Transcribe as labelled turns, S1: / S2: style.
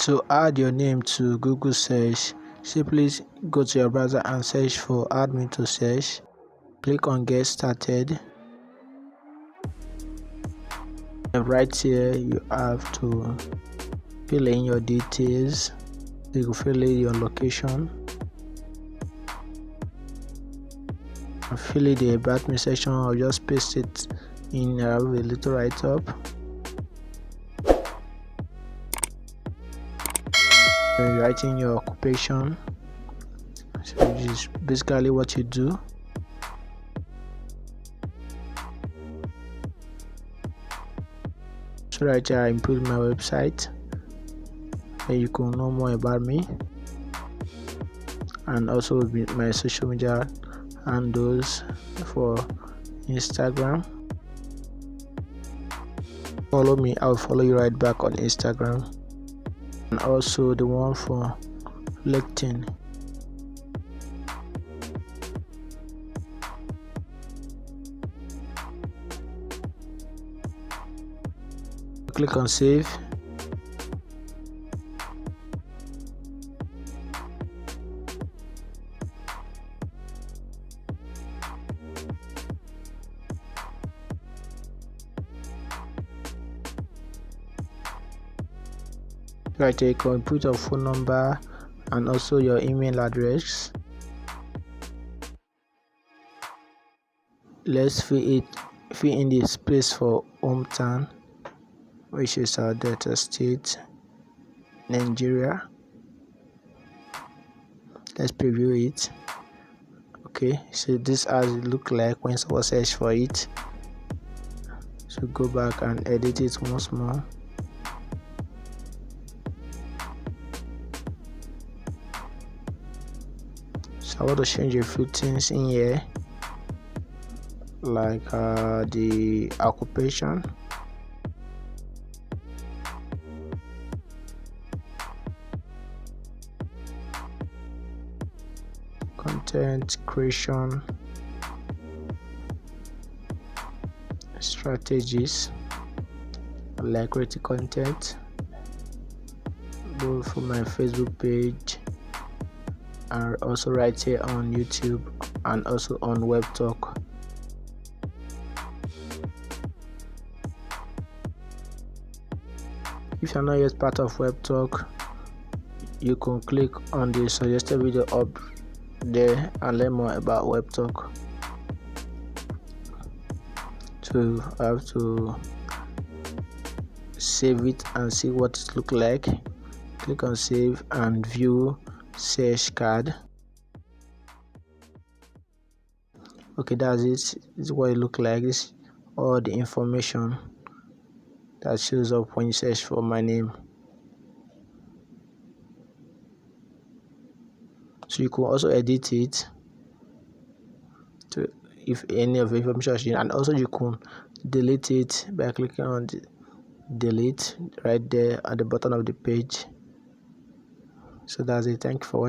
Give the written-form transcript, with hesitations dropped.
S1: To add your name to Google search, simply go to your browser and search for add me to search. Click on get started. And right here you have to fill in your details. You can fill in your location and fill in the about me section, or just paste it in a little write up. You're writing your occupation, so which is basically what you do. So right here I input my website, and you can know more about me, and also my social media handles for Instagram. Follow me, I'll follow you right back on Instagram, and also the one for LinkedIn. Click on save. Right here you can put your phone number and also your email address. Let's fill in the space for hometown, which is our Delta State, Nigeria. Let's preview it. Okay, so this as it look like when someone search for it. So go back and edit it once more. So I want to change a few things in here, like the occupation, content creation, strategies, like creating content both for my Facebook page and also right here on YouTube and also on Web Talk. If you're not yet part of Web Talk, you can click on the suggested video up there and learn more about Web Talk. So I have to save it and see what it looks like. Click on save and view search card. Okay, that's it. This is what it looks like. This is all the information that shows up when you search for my name. So you can also edit it to if any of the information is changed, and also you can delete it by clicking on the delete right there at the bottom of the page. So that's it. Thank you for watching.